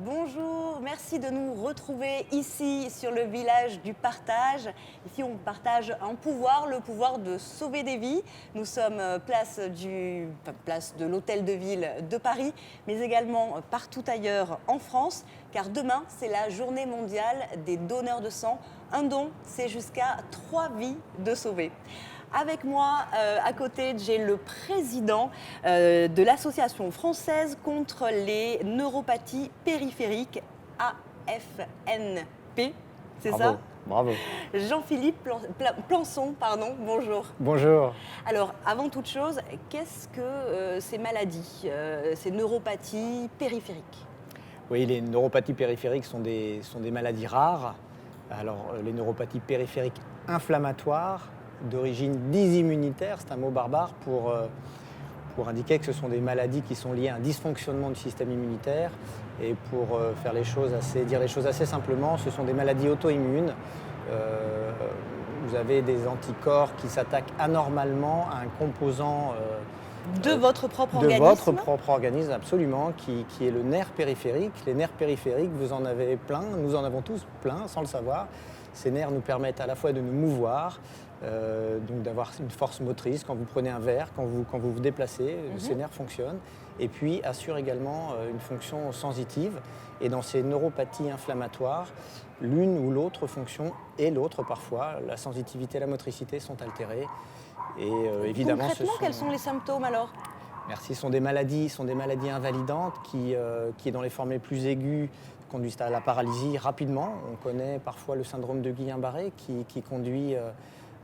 Bonjour, merci de nous retrouver ici sur le village du partage. Ici, on partage un pouvoir, le pouvoir de sauver des vies. Nous sommes place de l'Hôtel de Ville de Paris, mais également partout ailleurs en France, car demain, c'est la journée mondiale des donneurs de sang. Un don, c'est jusqu'à 3 vies de sauver. Avec moi, à côté, j'ai le président de l'Association française contre les neuropathies périphériques, AFNP, c'est Bravo, ça? bravo. Jean-Philippe Plançon, pardon, bonjour. Bonjour. Alors, avant toute chose, qu'est-ce que ces maladies, ces neuropathies périphériques? Oui, les neuropathies périphériques sont des maladies rares. Alors, les neuropathies périphériques inflammatoires d'origine dysimmunitaire, c'est un mot barbare pour indiquer que ce sont des maladies qui sont liées à un dysfonctionnement du système immunitaire. Et pour dire les choses assez simplement, ce sont des maladies auto-immunes. Vous avez des anticorps qui s'attaquent anormalement à un composant De votre propre de organisme? votre propre organisme, absolument, qui est le nerf périphérique. Les nerfs périphériques, vous en avez plein, nous en avons tous plein, sans le savoir. Ces nerfs nous permettent à la fois de nous mouvoir, donc d'avoir une force motrice quand vous prenez un verre, quand vous vous déplacez, ces nerfs fonctionnent. Et puis assurent également une fonction sensitive. Et dans ces neuropathies inflammatoires, l'une ou l'autre fonction, et l'autre parfois, la sensitivité et la motricité sont altérées. Et évidemment, Concrètement, quels sont les symptômes alors? Merci. Sont des maladies invalidantes qui, dans les formes les plus aiguës, conduisent à la paralysie rapidement. On connaît parfois le syndrome de Guillain-Barré qui conduit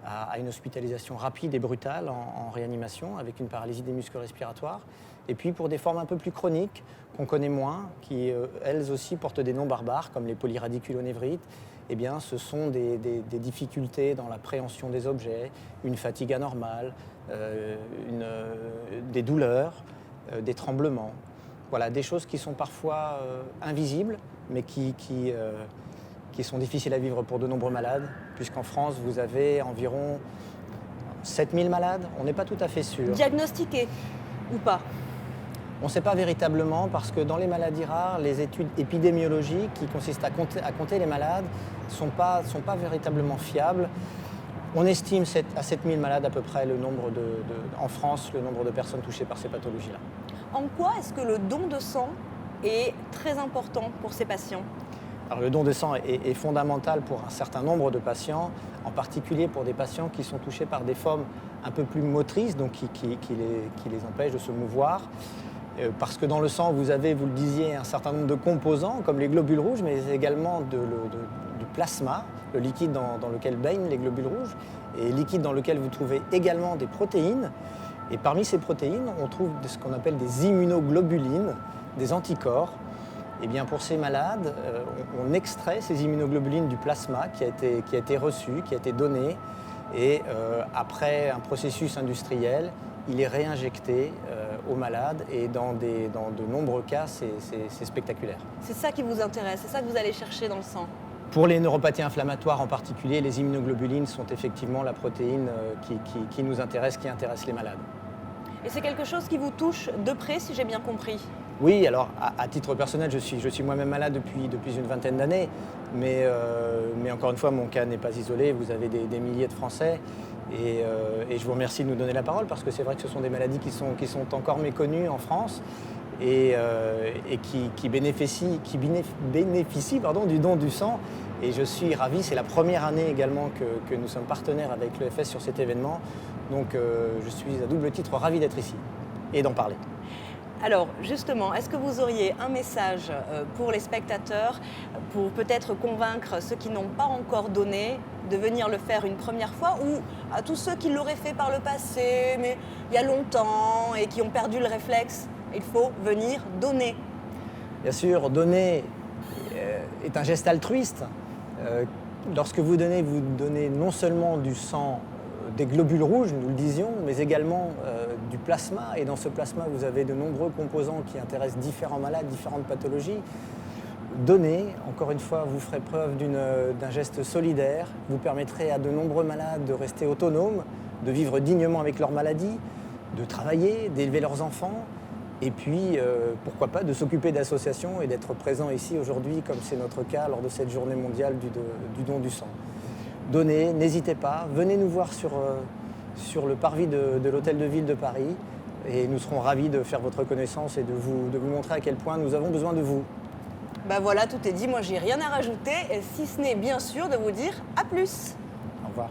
à une hospitalisation rapide et brutale en réanimation avec une paralysie des muscles respiratoires. Et puis pour des formes un peu plus chroniques, qu'on connaît moins, qui elles aussi portent des noms barbares comme les polyradiculonévrites, eh bien, ce sont des difficultés dans la préhension des objets, une fatigue anormale, des douleurs, des tremblements. Voilà, des choses qui sont parfois invisibles, mais qui sont difficiles à vivre pour de nombreux malades, puisqu'en France, vous avez environ 7000 malades, on n'est pas tout à fait sûr. Diagnostiqués ou pas? On ne sait pas véritablement parce que dans les maladies rares, les études épidémiologiques qui consistent à compter les malades ne sont pas véritablement fiables. On estime à 7000 malades à peu près en France, le nombre de personnes touchées par ces pathologies-là. En quoi est-ce que le don de sang est très important pour ces patients? Alors, le don de sang est fondamental pour un certain nombre de patients, en particulier pour des patients qui sont touchés par des formes un peu plus motrices, donc qui les empêchent de se mouvoir. Parce que dans le sang, vous avez, vous le disiez, un certain nombre de composants, comme les globules rouges, mais également du plasma, le liquide dans lequel baignent les globules rouges, et liquide dans lequel vous trouvez également des protéines. Et parmi ces protéines, on trouve ce qu'on appelle des immunoglobulines, des anticorps. Et bien pour ces malades, on extrait ces immunoglobulines du plasma qui a été reçu, qui a été donné, et après un processus industriel, il est réinjecté aux malades, et dans de nombreux cas, c'est spectaculaire. C'est ça qui vous intéresse, c'est ça que vous allez chercher dans le sang? Pour les neuropathies inflammatoires en particulier, les immunoglobulines sont effectivement la protéine qui nous intéresse, qui intéresse les malades. Et c'est quelque chose qui vous touche de près, si j'ai bien compris? Oui, alors à titre personnel, je suis moi-même malade depuis une vingtaine d'années, mais encore une fois, mon cas n'est pas isolé. Vous avez des milliers de Français, et je vous remercie de nous donner la parole parce que c'est vrai que ce sont des maladies qui sont encore méconnues en France et qui bénéficient du don du sang. Et je suis ravi, c'est la première année également que nous sommes partenaires avec l'EFS sur cet événement, donc je suis à double titre ravi d'être ici et d'en parler. Alors justement, est-ce que vous auriez un message pour les spectateurs, pour peut-être convaincre ceux qui n'ont pas encore donné de venir le faire une première fois, ou à tous ceux qui l'auraient fait par le passé, mais il y a longtemps, et qui ont perdu le réflexe? Il faut venir donner. Bien sûr, donner est un geste altruiste. Lorsque vous donnez non seulement du sang, des globules rouges, nous le disions, mais également du plasma. Et dans ce plasma, vous avez de nombreux composants qui intéressent différents malades, différentes pathologies. Donner, encore une fois, vous ferez preuve d'un geste solidaire, vous permettrez à de nombreux malades de rester autonomes, de vivre dignement avec leur maladie, de travailler, d'élever leurs enfants. Et puis, pourquoi pas, de s'occuper d'associations et d'être présent ici aujourd'hui, comme c'est notre cas lors de cette journée mondiale du don du sang. Donnez, n'hésitez pas, venez nous voir sur le parvis de l'Hôtel de Ville de Paris et nous serons ravis de faire votre connaissance et de vous montrer à quel point nous avons besoin de vous. Ben voilà, tout est dit, moi j'ai rien à rajouter, si ce n'est bien sûr de vous dire à plus. Au revoir.